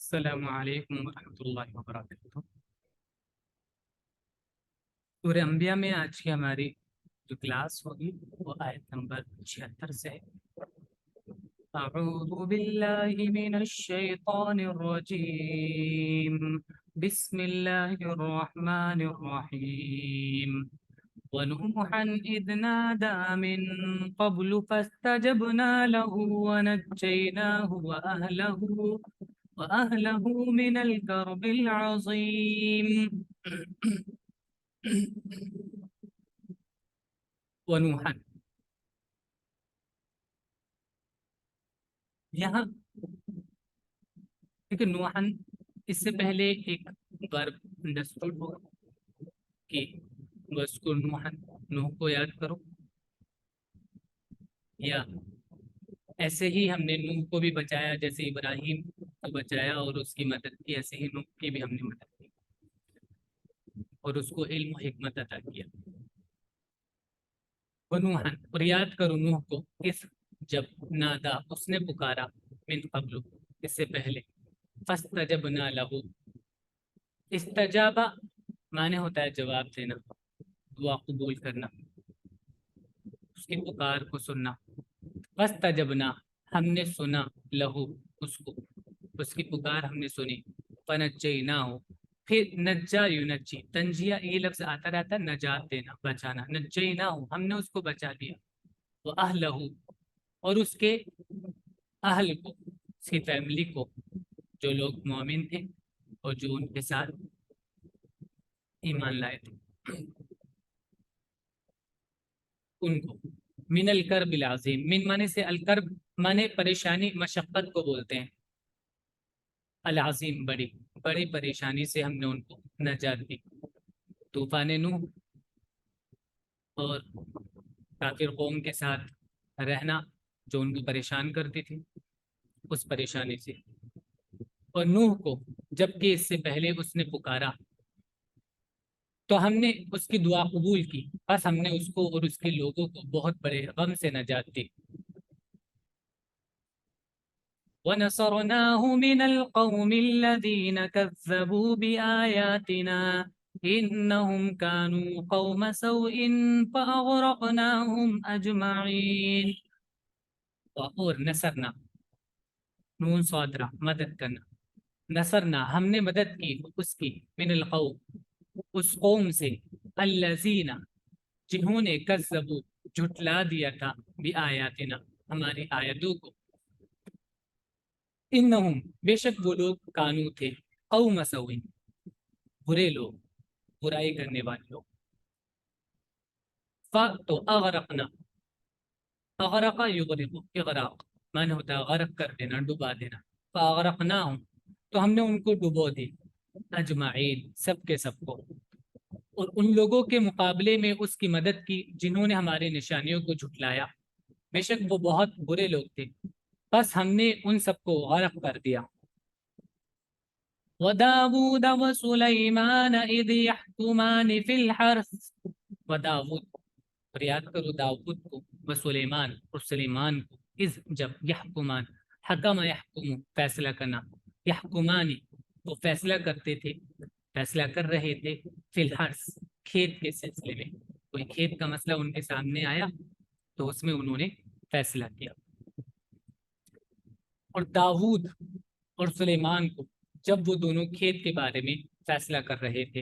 السلام علیکم ورحمۃ اللہ وبرکاتہ۔ سورہ انبیاء میں آج کی ہماری جو کلاس ہوگی وہ آیت نمبر 76 سے ہے۔ اعوذ باللہ من الشیطان الرجیم، بسم اللہ الرحمن الرحیم۔ ونوحا اذ نادى من قبل فاستجبنا له ونجيناه وأهله من الكرب العظيم۔ ونوحا، یہاں لیکن نوحن اس سے پہلے ایک ورب انڈرسٹوڈ ہوگا کہ وذکر نوحن، نوح کو یاد کرو، یا ایسے ہی ہم نے نوح کو بھی بچایا جیسے ابراہیم کو بچایا اور اس کی مدد کی، ایسے ہی نوح کی بھی ہم نے مدد کی اور اس کو علم و حکمت عطا کیا۔ ونوحن، اور یاد کرو نوح کو، اس جب نادا اس نے پکارا، من قبل اس سے پہلے، فاستجبنا لہ، استجابہ معنی ہوتا ہے جواب دینا، دعا قبول کرنا، اس کی پکار کو سننا۔ فاستجبنا، ہم نے سنا، لہو اس کو، اس کی پکار ہم نے سنی، فنجیناہ، پھر نجا ینجی، تنجیہ یہ لفظ آتا رہتا ہے نجات دینا، بچانا، نجیناہ ہم نے اس کو بچا دیا، وَأَهْلَهُ اور اس کے اہل کو، اس کی فیملی کو، جو لوگ مومن تھے اور جو ان کے ساتھ ایمان لائے تھے، ان کو، من الکرب العظیم، من معنی سے الکرب معنی پریشانی مشقت کو بولتے ہیں، العظیم بڑی بڑی پریشانی سے ہم نے ان کو نجات دی۔ طوفان نوح اور کافر قوم کے ساتھ رہنا جو ان کو پریشان کرتی تھی، اس پریشانی سے، اور نوح کو جبکہ اس سے پہلے اس نے پکارا تو ہم نے اس کی دعا قبول کی، بس ہم نے اس کو اور اس کے لوگوں کو بہت بڑے غم سے نجات دی۔ وَنَصَرْنَاهُ مِنَ الْقَوْمِ الَّذِينَ كَذَّبُوا بِآيَاتِنَا إِنَّهُمْ كَانُوا قَوْمَ سَوْءٍ فَأَغْرَقْنَاهُمْ أَجْمَعِينَ۔ اور نصرنا، نون صادرہ مدد کرنا، نصرنا ہم نے مدد کی اس کی، من القوم اس قوم سے، الذین جنہوں نے کذبوا جھٹلا دیا تھا، بآیاتنا ہماری آیتوں کو، انہم بے شک وہ لوگ کانو تھے، قوم سوء برے لوگ، برائی کرنے والے لوگ، تو اغرقنا، اغرق یغرق اغراق معنی ہوتا ہے غرق کر دینا، ڈبا دینا، فاغرقناہم تو ہم نے ان کو ڈبو دی، اجمعین سب کے سب کو، اور ان لوگوں کے مقابلے میں اس کی مدد کی جنہوں نے ہماری نشانیوں کو جھٹلایا، بے شک وہ بہت برے لوگ تھے، بس ہم نے ان سب کو غرق کر دیا۔ وَدَاوُودَ وَسُلَيْمَانَ إِذْ يَحْكُمَانِ فِي الْحَرْثِ، وداود اور یاد کرو داود کو، وسلیمان اور سلیمان کو، اذ جب، یحکمان حکم یحکم فیصلہ کرنا، یحکمانی وہ فیصلہ کرتے تھے، فیصلہ کر رہے تھے، فی الحرث کھیت کے سلسلے میں، کوئی کھیت کا مسئلہ ان کے سامنے آیا تو اس میں انہوں نے فیصلہ کیا۔ اور داود اور سلیمان کو جب وہ دونوں کھیت کے بارے میں فیصلہ کر رہے تھے،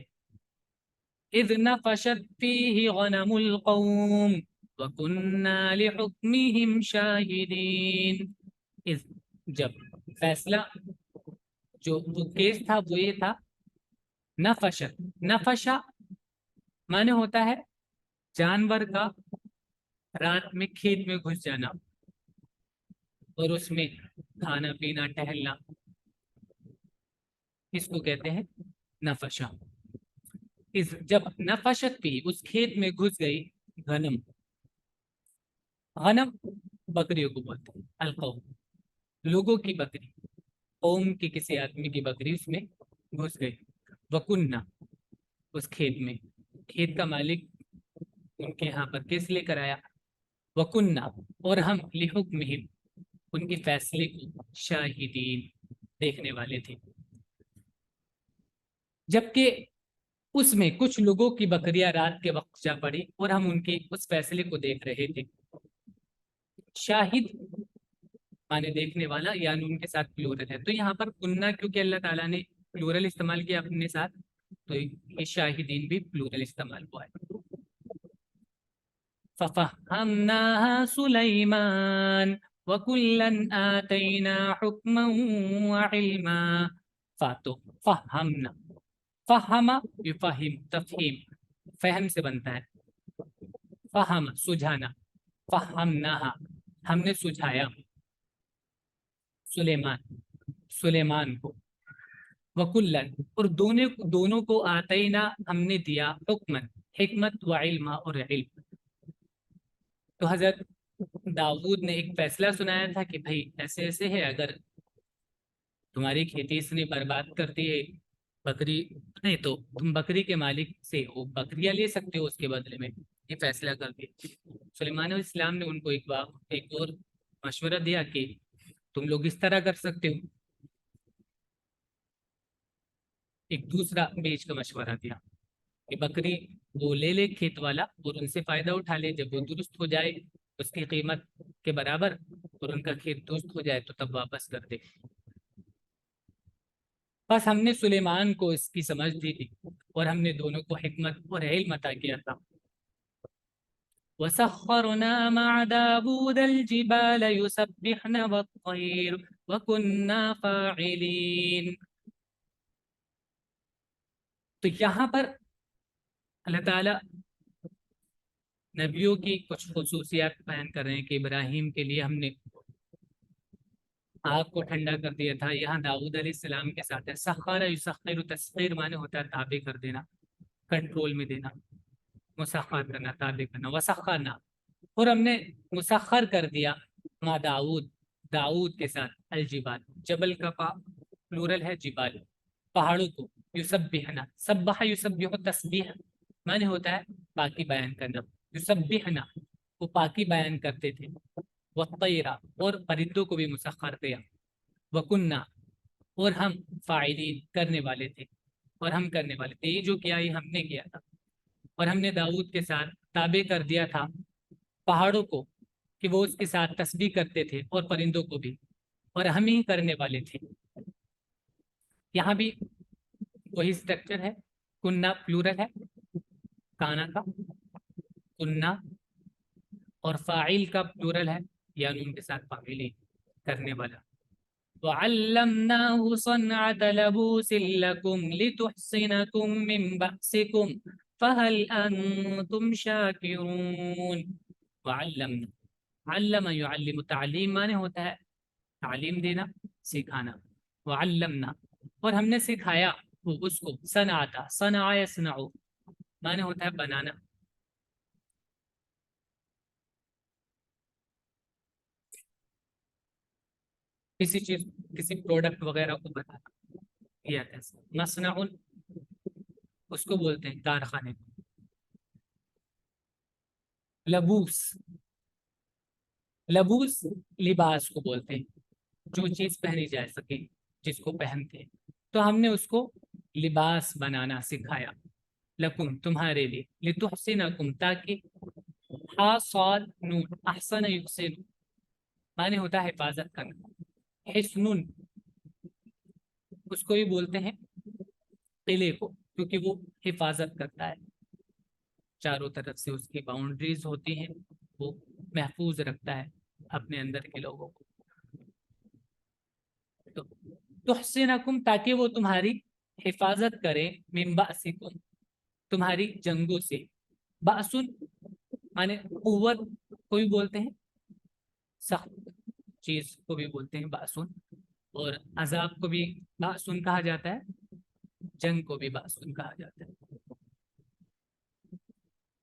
اذ نفشت فیہ غنم القوم وکننا لحکمہم شاہدین، اذ جب، فیصلہ جو وہ کیس تھا وہ یہ تھا، نفشت، نفشا معنی ہوتا ہے جانور کا رات میں کھیت میں گھس جانا اور اس میں کھانا پینا ٹہلنا، اس کو کہتے ہیں نفشا۔ جب نفشت بھی اس کھیت میں گھس گئی، غنم، غنم بکریوں کو بولتے ہیں، القوم لوگوں کی بکری، قوم کی کسی آدمی کی بکری اس میں گھس گئی، وکننا اس کھیت میں، کھیت کا مالک ان کے یہاں پر کیس لے کر آیا، وکننا اور ہم، لحکمہم ان کے فیصلے کو، شاہدین دیکھنے والے تھے، جبکہ اس میں کچھ لوگوں کی بکریاں رات کے وقت جا پڑی اور ہم ان کے اس فیصلے کو دیکھ رہے تھے. شاہد مانے دیکھنے والا، یعنی ان کے ساتھ پلورل ہے. تو یہاں پر کننا کیونکہ اللہ تعالیٰ نے پلورل استعمال کیا اپنے ساتھ، تو یہ شاہدین بھی پلورل استعمال ہوا ہے. فَفَهَّمْنَاهَا سُلَيْمَانَ وَكُلًّا آتَيْنَا حُكْمًا وَعِلْمًا. فاتو فہمنا، فہم یفہم تفہیم فہم سے بنتا ہے. فہم سجھانا، فہمناہا ہم نے سجھایا سلیمان کو. وکلن اور دونوں کو آتینا ہم نے دیا حکمن حکمت و علم اور علم. تو حضرت داؤد نے ایک فیصلہ سنایا تھا کہ بھائی ایسے ایسے ہے، اگر تمہاری کھیتی اس نے برباد کر دی ہے بکری نہیں تو تم بکری کے مالک سے وہ بکریاں لے سکتے ہو اس کے بدلے میں. یہ فیصلہ کر دیا. سلیمان علیہ السلام نے ان کو ایک اور مشورہ دیا کہ تم لوگ اس طرح کر سکتے ہو. ایک دوسرا بیچ کا مشورہ دیا کہ بکری وہ لے لے کھیت والا اور ان سے فائدہ اٹھا لے. جب وہ درست ہو جائے اس کی قیمت کے برابر اور ان کا کھیت درست ہو جائے تو تب واپس کر دے. بس ہم نے سلیمان کو اس کی سمجھ دی تھی اور ہم نے دونوں کو حکمت اور علم عطا کیا تھا. وَسَخَّرْنَا مَعَ دَاوُودَ الْجِبَالَ يُسَبِّحْنَ وَالطَّيْرَ وَكُنَّا فَاعِلِينَ. تو یہاں پر اللہ تعالیٰ نبیوں کی کچھ خصوصیات بیان کر رہے ہیں کہ ابراہیم کے لیے ہم نے آگ کو ٹھنڈا کر دیا تھا. یہاں داؤد علیہ السلام کے ساتھ ہے. سخر یسخر تسخیر معنی ہوتا ہے تابع کر دینا، کنٹرول میں دینا، مسخر کرنا، تابع کرنا. وسخرنا اور ہم نے مسخر کر دیا مع داؤد کے ساتھ الجبال جبل کا پلورل ہے جبال، پہاڑوں کو. یسبحنا سبح یسبح تسبیح معنی ہوتا ہے پاکی بیان کرنا. یسبحنا وہ پاکی بیان کرتے تھے. والطیرہ اور پرندوں کو بھی مسخر کیا. وکنہ اور ہم فاعلین کرنے والے تھے، اور ہم کرنے والے تھے. یہ جو کیا یہ ہم نے کیا تھا. اور ہم نے داؤد کے ساتھ تابع کر دیا تھا پہاڑوں کو کہ وہ اس کے ساتھ تسبیح کرتے تھے اور پرندوں کو بھی، اور ہم ہی کرنے والے تھے. یہاں بھی وہی اسٹرکچر ہے. کنہ پلورل ہے کانا کا، کنہ، اور فاعل کا پلورل ہے یعنی ان کے ساتھ فاعلین کرنے والا. وَعَلَّمْنَاهُ صَنْعَةَ لَبُوسٍ لَكُمْ لِتُحْصِنَكُمْ مِنْ بَأْسِكُمْ فَهَلْ أَنْتُمْ شَاكِرُونَ. وَعَلَّمْنَا علم يعلم تعلیم معنی ہوتا ہے تعلیم دینا، سکھانا. وعلمنا اور ہم نے سکھایا وہ اس کو. صنعتا صنع یصنع معنی ہوتا ہے بنانا. کسی چیز کسی پروڈکٹ وغیرہ کو بتانا یہ آتا ہے. مصنع اس کو بولتے ہیں کارخانے کو. لبوس لبوس لباس کو بولتے ہیں جو چیز پہنی جا سکے جس کو پہنتے ہیں. تو ہم نے اس کو لباس بنانا سکھایا. لکم تمہارے لیے، لتحسنکم تاکہ صاد نون احسن یحسن معنی ہوتا ہے حفاظت کرنا. حسن اس کو بھی بولتے ہیں قلعے کو کیونکہ وہ حفاظت کرتا ہے، چاروں طرف سے اس کی باؤنڈریز ہوتی ہیں، وہ محفوظ رکھتا ہے اپنے اندر کے لوگوں کو. تو تحسنکم تاکہ وہ تمہاری حفاظت کرے. من بأسکم تمہاری جنگوں سے. بأسن معنی قوت کو بھی بولتے ہیں، سخت چیز کو بھی بولتے ہیں بأسن، اور عذاب کو بھی بأسن کہا جاتا ہے، جنگ کو بھی بأسن کہا جاتا ہے.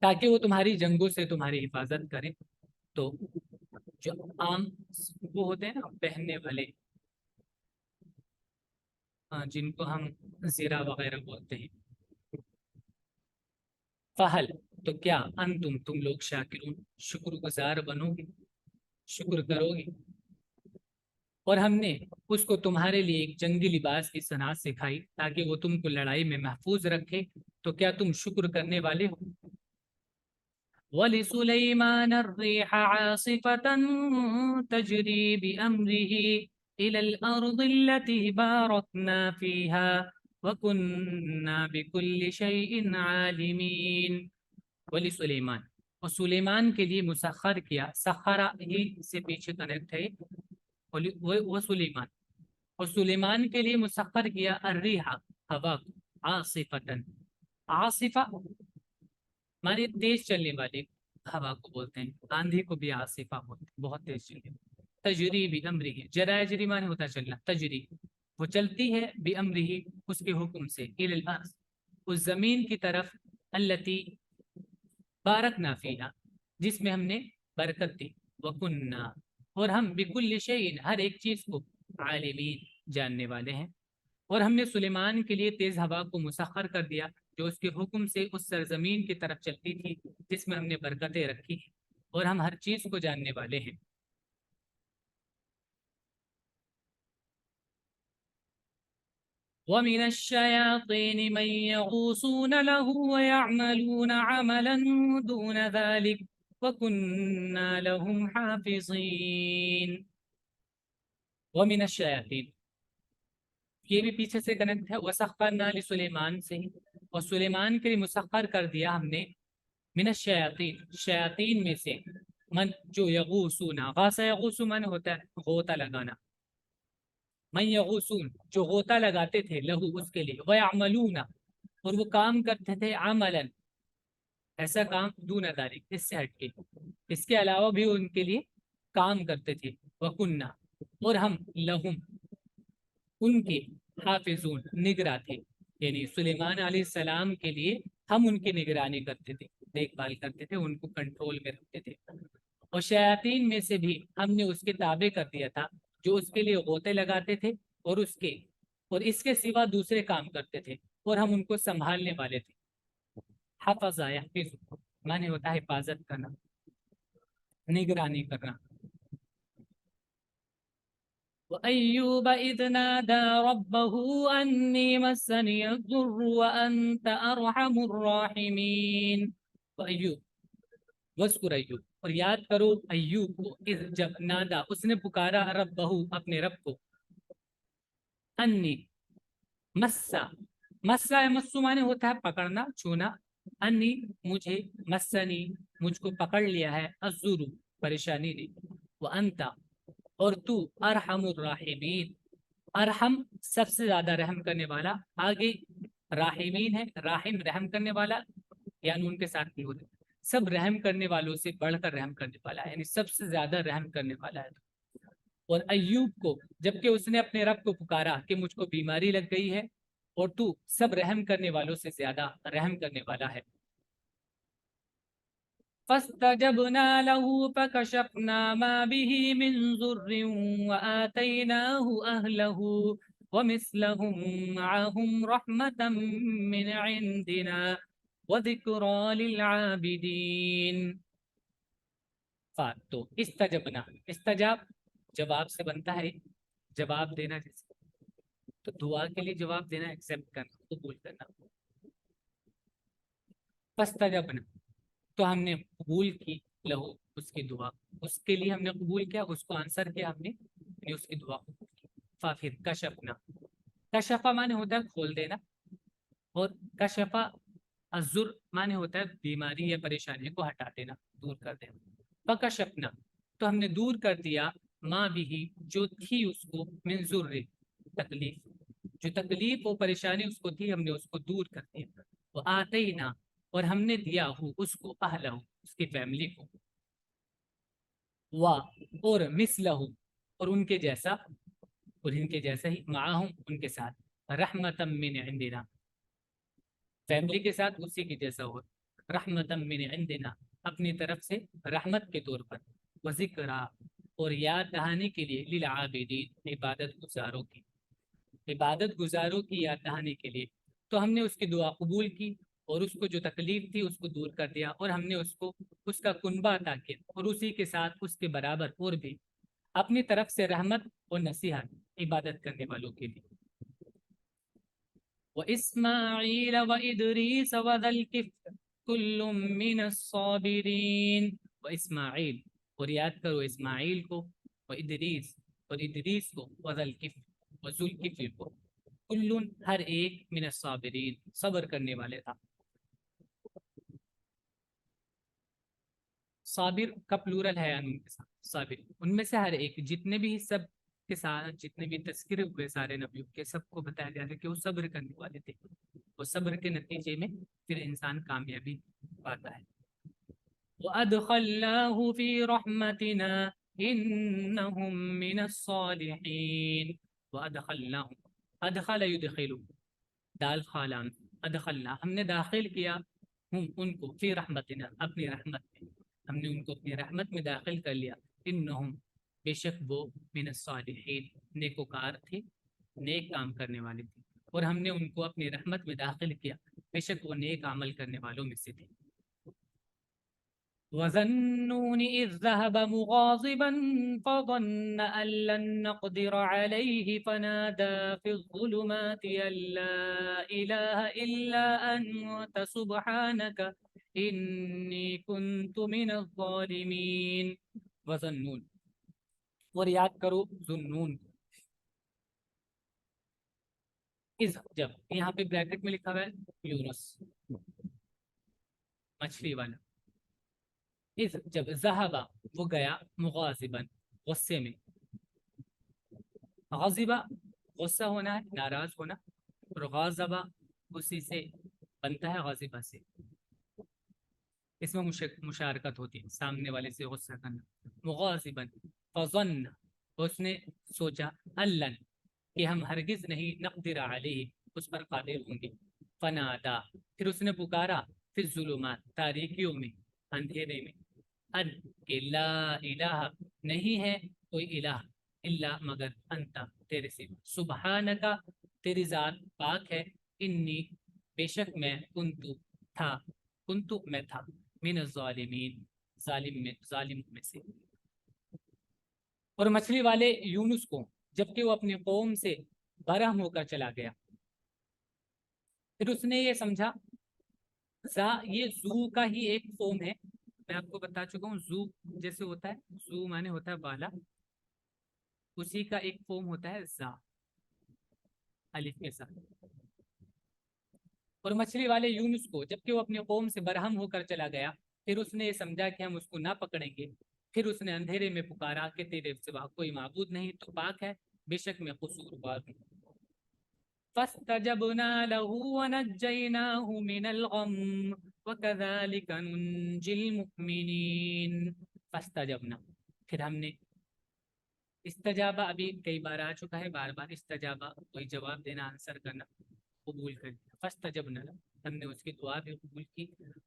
تاکہ وہ تمہاری جنگوں سے تمہاری حفاظت کریں. تو جو عام وہ ہوتے ہیں نا پہننے والے جن کو ہم زیرہ وغیرہ بولتے ہیں. فہل تو کیا تم لوگ شاکرون شکر گزار بنو گے، شکر کرو گے. اور ہم نے اس کو تمہارے لیے ایک جنگی لباس کی صنعت سکھائی تاکہ وہ تم کو لڑائی میں محفوظ رکھے، تو کیا تم شکر کرنے والے ہو؟ وَلِسُلَيْمَانَ الرِّيحَ عَاصِفَةً تَجْرِي بِأَمْرِهِ إِلَى الْأَرْضِ الَّتِي بَارَكْنَا فِيهَا وَكُنَّا بِكُلِّ شَيْءٍ عَالِمِينَ۔ وَلِسُلَيْمَانَ، اور سلیمان کے لیے مسخر کیا، سخرا ہی سے پیچھے کنیکٹ ہے، وہ سلیمان، اور سلیمان کے لیے مسخر کیا الریحہ ہوا کو، عاصفتن، عاصفہ مانے تیز چلنے والی ہوا کو بولتے ہیں، آندھی کو بھی عاصفہ بولتے ہیں، بہت تیز چلنے والی۔ تجری بامرہ، جرا یجری مانے ہوتا ہے چلنا، تجری وہ چلتی ہے بامرہ اس کے حکم سے، الی الارض اس زمین کی طرف، التی بارکنا فیہا جس میں ہم نے برکت دی، وکننا اور ہم بکل شیء ہر ایک چیز کو، عالمین جاننے والے ہیں۔ اور ہم نے سلیمان کے لیے تیز ہوا کو مسخر کر دیا جو اس کے حکم سے اس سرزمین کی طرف چلتی تھی جس میں ہم نے برکتیں رکھی ہیں، اور ہم ہر چیز کو جاننے والے ہیں۔ وَمِنَ الشَّيَاطِينِ مَن يَغُوصُونَ لَهُ وَيَعْمَلُونَ عَمَلًا دُونَ ذَلِكَ وَكُنَّا لَهُمْ حَافِظِينَ۔ وَمِنَ الشَّيَاطِينِ، یہ بھی پیچھے سے کنیکٹ ہے، وَسَخَّرْنَا لِسُلَيْمَانَ سے، اور سلیمان کے لیے مسخر کر دیا ہم نے، من الشیاطین شیاطین میں سے، من جو یغوسون، غاص یغوس من ہوتا ہے غوطہ لگانا، من یغوسون جو غوطہ لگاتے تھے، لہو اس کے لیے، ویعملون اور وہ کام کرتے تھے، عملا ایسا کام، دون ذالک اس سے ہٹ کے، اس کے علاوہ بھی ان کے لیے کام کرتے تھے، وکننا اور ہم، لہم ان کے، حافظون نگراں تھے، یعنی سلیمان علیہ السلام کے لیے ہم ان کی نگرانی کرتے تھے، دیکھ بھال کرتے تھے، ان کو کنٹرول میں رکھتے تھے۔ اور شیاطین میں سے بھی ہم نے اس کے تابع کر دیا تھا جو اس کے لیے غوطے لگاتے تھے اور اس کے سوا دوسرے کام کرتے تھے، اور ہم ان کو سنبھالنے والے تھے۔ حفظ یحفظ معنی ہوتا ہے حفاظت کرنا، نگرانی کرنا۔ وَأَيُّوبَ إِذْ نَادَى رَبَّهُ أَنِّي مَسَّنِيَ الضُّرُّ وَأَنْتَ أَرْحَمُ الرَّاحِمِينَ۔ وَأَيُّوب، وَاذْكُرْ ایوب اور یاد کرو ایوب کو، اذ جب، نادا اس نے پکارا، ربہ اپنے رب کو، انی مسا، مسا مسو مانے ہوتا ہے پکڑنا، چھونا، انی مجھے، مسنی مجھ کو پکڑ لیا ہے، الضر پریشانی نے، وانت اور تو، ارحم الراحمین، ارحم سب سے زیادہ رحم کرنے والا، آگے راحمین ہے، راحم رحم کرنے والا، یعنی ان کے ساتھ بھی ہوتے سب رحم کرنے والوں سے بڑھ کر رحم کرنے والا ہے، یعنی سب سے زیادہ رحم کرنے والا ہے۔ اور ایوب کو جبکہ اس نے اپنے رب کو پکارا کہ مجھ کو بیماری لگ گئی ہے، اور تو سب رحم کرنے والوں سے زیادہ رحم کرنے والا ہے۔ فَاسْتَجَبْنَا لَهُ فَكَشَفْنَا مَا بِهِ مِنْ ضُرٍّ وَآتَيْنَاهُ أَهْلَهُ وَمِثْلَهُمْ مَعَهُمْ رَحْمَةً مِّنْ عِنْدِنَا وَذِكْرَى لِلْعَابِدِينَ۔ تو استجبنا، استجاب جواب سے بنتا ہے، جواب دینا، جیسے تو دعا کے لیے جواب دینا، ایکسپٹ کرنا، قبول کرنا۔ فاستجبنا تو ہم نے قبول کی، لہو اس کی دعا، اس کے لیے ہم نے قبول کیا، اس کو آنسر کیا ہم نے اس کی دعا قبول کی۔ پھر کشفنا، کشفا مانے ہوتا ہے کھول دینا، اور کشفا الضر مانے ہوتا ہے بیماری یا پریشانی کو ہٹا دینا، دور کر دینا۔ فکشفنا تو ہم نے دور کر دیا، ماں بھی جو تھی اس کو، من ضر تکلیف، جو تکلیف و پریشانی اس کو تھی ہم نے اس کو دور کر دیا۔ وہ آتینا اور ہم نے دیا ہو اس کو، اہلہ اس کی فیملی کو، وا اور مثلہ اور ان کے جیسا، اور ان کے جیسا ہی، معاہم ان کے ساتھ، رحمتا من عندنا فیملی کے ساتھ اسی کے جیسا ہو، رحمتا من عندنا اپنی طرف سے رحمت کے طور پر، وذکرا اور یاد دہانی کے لیے، للعابدین عبادت گزاروں کی، عبادت گزاروں کی یاد دہانی کے لیے۔ تو ہم نے اس کی دعا قبول کی، اور اس کو جو تکلیف تھی اس کو دور کر دیا، اور ہم نے اس کو اس کا کنبہ عطا کیا، اور اسی کے ساتھ اس کے برابر اور بھی اپنی طرف سے رحمت اور نصیحت عبادت کرنے والوں کے لیے. وإسماعیل وإدریس وذا الکفل کل من الصابرین. وإسماعیل، اور یاد کرو اسماعیل کو، وإدریس، اور ادریس کو، وذا الکفل، وذو الکفل کو، کل ہر ایک، من الصابرین صبر کرنے والے تھا. صابر کا پلورل ہے ان کے ساتھ صابر، ان میں سے ہر ایک، جتنے بھی سب کے ساتھ جتنے بھی تذکرے ہوئے سارے نبیوں کے، سب کو بتایا جا رہا ہے کہ وہ صبر کرنے والے تھے. وہ صبر کے نتیجے میں پھر انسان کامیابی پاتا ہے. وَأَدْخَلْنَاهُ فِي رَحْمَتِنَا إِنَّهُمْ مِنَ الصَّالِحِينَ. وَأَدْخَلْنَاهُ، أدخل يدخل، دال خالان، ادخلنا ہم نے داخل کیا، ہم ان کو، فی رحمتنا اپنی رحمت میں، ہم نے ان کو اپنی رحمت میں داخل کر لیا. انہم، بے شک وہ، من الصالحین نیکوکار تھے، نیک کام کرنے والے تھے، اور ہم نے ان کو اپنی رحمت میں داخل کیا، بے شک وہ نیک عمل کرنے والوں میں سے تھے. وَذَنُّونِ إِذ ذَهَبَ مُغَاضِبًا فَظَنَّ أَن لَّن نَّقْدِرَ عَلَيْهِ فَنَادَىٰ فِي الظُّلُمَاتِ أَن لَّا إِلَٰهَ إِلَّا أَنتَ سُبْحَانَكَ إِنِّي كُنتُ مِنَ الظَّالِمِينَ. وَظَنُّونِ، اور یاد کرو ذُنُّون کو. اذ، جب، یہاں پہ بریکٹ میں لکھا ہوا ہے یونس، مچھلی والا. اذ، جب، ذہبا وہ گیا، مغاضباً غصے میں. غضبہ غصہ ہونا ہے، ناراض ہونا، اور غاضبہ اسی سے بنتا ہے، غاضبہ سے. اس میں مشارکت ہوتی ہے، سامنے والے سے غصہ کرنا. مغاضباً، فظن، اس نے سوچا، اللن، کہ ہم ہرگز نہیں، نقدر علیہ، اس پر قادر ہوں گے. فنادا، پھر اس نے پکارا، پھر ظلمات تاریکیوں میں، اندھیرے میں، ان، کہ لا الہ نہیں ہے کوئی الہ، الا مگر، انتا تیرے سے، سبحانکا تیری ذات پاک ہے، انی بے شک میں، کنتو تھا، کنتو میں تھا، من الظالمین ظالم میں سے. اور مچھلی والے یونس کو، جبکہ وہ اپنی قوم سے برہم ہو کر چلا گیا، پھر اس نے یہ سمجھا، یہ زو کا ہی ایک فارم ہے. میں آپ کو بتا چکا ہوں، زو جیسے ہوتا ہے، زو معنی ہوتا ہے بالا، اسی کا ایک فارم ہوتا ہے زا، الف کے ساتھ. اور مچھلی والے یونس کو، جبکہ وہ اپنی قوم سے برہم ہو کر چلا گیا، پھر اس نے یہ سمجھا کہ ہم اس کو نہ پکڑیں گے. پھر اس نے اندھیرے میں پکارا کہ تیرے سوا کوئی معبود نہیں، تو پاک ہے، بے شک میں قصوروار ہوں. فَاسْتَجَبْنَا لَهُ وَنَجَّيْنَاهُ مِنَ الْغَمِّ وَكَذَلِكَ نُنْجِي الْمُؤْمِنِينَ. فَاسْتَجَبْنَا، پھر ہم نے، استجابہ ابھی کئی بار آ چکا ہے، بار بار استجابہ کوئی جواب دینا، آنسر کرنا، قبول کر لیا. فاستجبنا له، ہم نے اس کی دعا بھی قبول کی.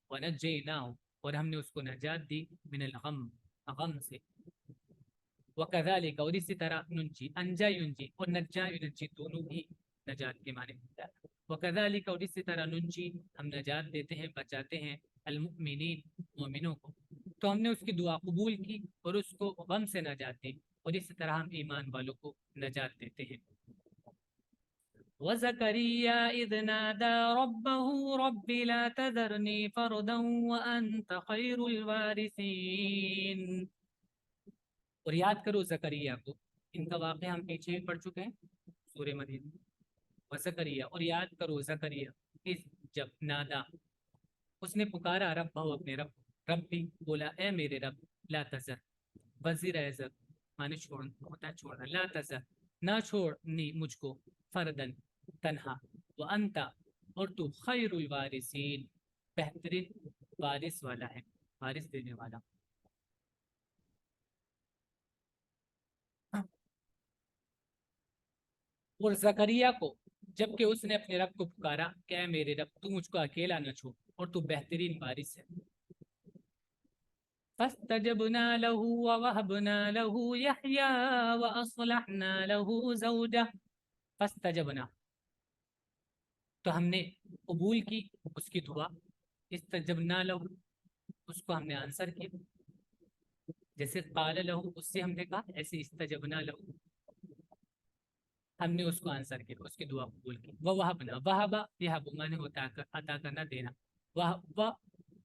ونجیناه، اور ہم نے اس کو نجات دی، من الغم، غم سے. وکذالک، اور اسی طرح، ننجی، انجا ینجی، اور نجا ینجی دونوں بھی نجات کے معنی ہوتا ہے. وکذالک، اور اسی طرح، ننجی ہم نجات دیتے ہیں، بچاتے ہیں، المؤمنین مومنوں کو. تو ہم نے اس کی دعا قبول کی اور اس کو غم سے نجات دی، اور اسی طرح ہم ایمان والوں کو نجات دیتے ہیں. وَزَكَرِيَّا إِذْ نَادَى رَبَّهُ رَبِّ لَا تَذَرْنِي فَرْدًا وَأَنْتَ خَيْرُ الْوَارِثِينَ. اور یاد کرو زکریا کو، ان کا واقعہ ہم پیچھے بھی پڑھ چکے ہیں سورہ مریم میں. وزکریا، اور یاد کرو زکریا، اس، جب، نادا اس نے پکارا، رب بہو اپنے رب، رب بھی بولا، اے میرے رب، لا تذر، وزیر اعظم مانے چھوڑ ہوتا ہے چھوڑنا، لا تذر نہ چھوڑنی مجھ کو، فردن تنہا، وانتا اور تو، خیر الوارثین بہترین وارث والا ہے، وارث دینے والا. اور زکریا کو، جبکہ اس نے اپنے رب کو پکارا کہ اے میرے رب، تو مجھ کو اکیلا نہ چھوڑ، اور تو بہترین وارث ہے. فاستجبنا له ووهبنا له يحيى واصلحنا له زوجه. فاستجبنا، تو ہم نے قبول کی اس کی دعا. استجبنا له، اس کو ہم نے آنسر کیا. جیسے قال لہو اس سے ہم نے کہا، ایسے استجبنا لہو ہم نے اس کو آنسر کیا، اس کی دعا قبول کی. ووہبنا، وہبا یہب مانے ہوتا ہے عطا کرنا، دینا. وہ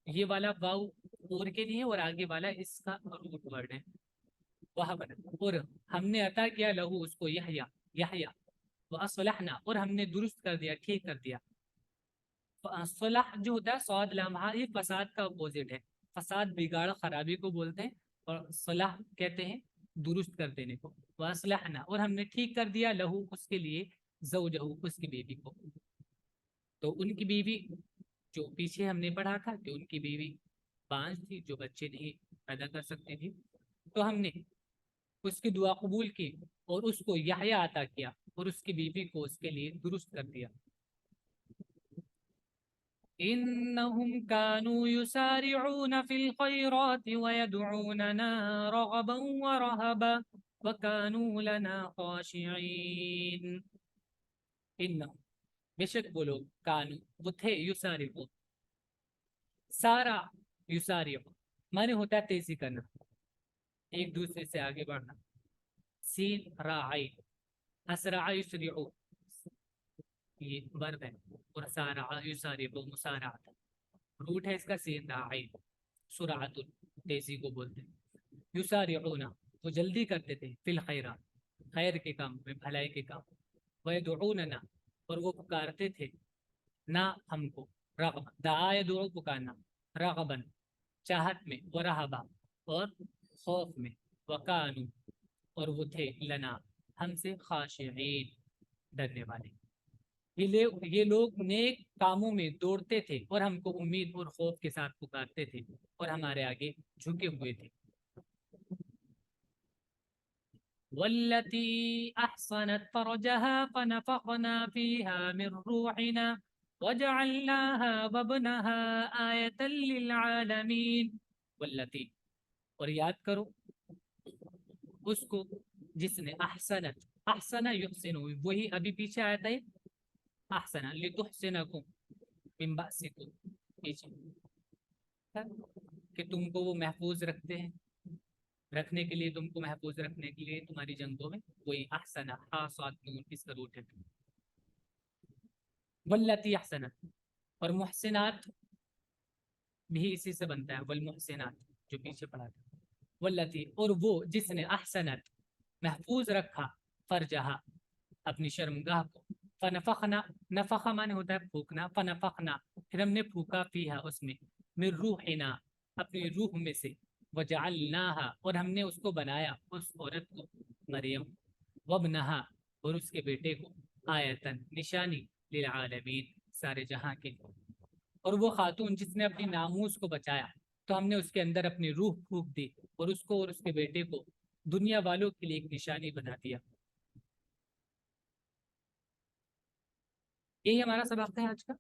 یہ والا واو اور کے لیے، اور آگے والا اس کا روٹ ورڈ ہے. وہبنا، اور ہم نے عطا کیا لہو اس کو، یحییٰ یحییٰ. واصلحنا، اور ہم نے درست کر دیا، ٹھیک کر دیا. صلح جو ہوتا ہے صاد لام ہا، یہ فساد کا اپوزٹ ہے. فساد بگاڑ خرابی کو بولتے ہیں، اور صلاح کہتے ہیں درست کر دینے کو. واصلحنا، اور ہم نے ٹھیک کر دیا لہو اس کے لیے، زوجہ اس کی بیوی کو. تو ان کی بیوی جو پیچھے ہم نے پڑھا تھا کہ ان کی بیوی بانج تھی جو بچے نہیں پیدا کر سکتی تھی، تو ہم نے اس کی دعا قبول کی اور اس کو یحییٰ عطا کیا، اور اس کی بیوی کو اس کے لیے درست کر دیا. إنهم كانوا يسارعون في الخيرات ويدعوننا رغبا ورهبا وكانوا لنا خاشعين. إنهم بے شک وہ لوگ، کانو وہ تھے، یسارعون سارا، یسارعون مانے ہوتا ہے تیزی کرنا، ایک دوسرے سے آگے بڑھنا. سین راعی، اسرع یسرعو یہ ورب ہے، اور سارع یسارعو مسارعت روٹ ہے اس کا، سین راعی سرعت تیزی کو بولتے ہیں. یسارعون وہ جلدی کرتے تھے، فی الخیرات خیر کے کام میں، بھلائی کے کام. ویدعوننا اور وہ پکارتے تھے نہ ہم کو، رغب دعا یدعو پکارنا، رغبن چاہت میں، ورہبا اور خوف میں. وکانو اور وہ تھے، لنا ہم سے، خاشعین ڈرنے والے. یہ لوگ نیک کاموں میں دوڑتے تھے اور ہم کو امید اور خوف کے ساتھ پکارتے تھے اور ہمارے آگے جھکے ہوئے تھے. والتي أحصنت فرجها فنفخنا فيها من روحنا وجعلناها وابنها آية للعالمين. والتي اور یاد کرو اس کو جس نے احسنت، احسن یحسن وہی ابھی پیچھے آیا تھا، احسن لتحسنکم من بأسکم پیچھے کہ تم کو وہ محفوظ رکھتے ہیں، رکھنے کے لیے، تم کو محفوظ رکھنے کے لیے تمہاری جنگوں میں. وہی احسن حاصات نون اس کا روٹ ہے. واللتی احسنت اور محسنات بھی اسی سے بنتا ہے، والمحسنات جو پیچھے پڑھا تھا. واللتی اور وہ جس نے احسنت محفوظ رکھا، فرجہا اپنی شرمگاہ کو. فنفخنا، نفخ مانے ہوتا ہے پھونکنا، فنفخنا پھر ہم نے پھونکا، فیہا اس میں، من روحنا اپنی روح میں سے. وجعلناہا اور ہم نے اس کو بنایا، اس عورت کو، مریم، وابنہا اور اس کے بیٹے کو، آیتن نشانی، للعالمین سارے جہاں کے. اور وہ خاتون جس نے اپنی ناموس کو بچایا، تو ہم نے اس کے اندر اپنی روح پھونک دی اور اس کو اور اس کے بیٹے کو دنیا والوں کے لیے ایک نشانی بنا دیا. یہی ہمارا سبق ہے آج کا.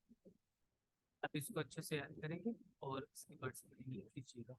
اب اس کو اچھے سے یاد کریں گے اور اس کے بعد سے لکھ لیجیے گا.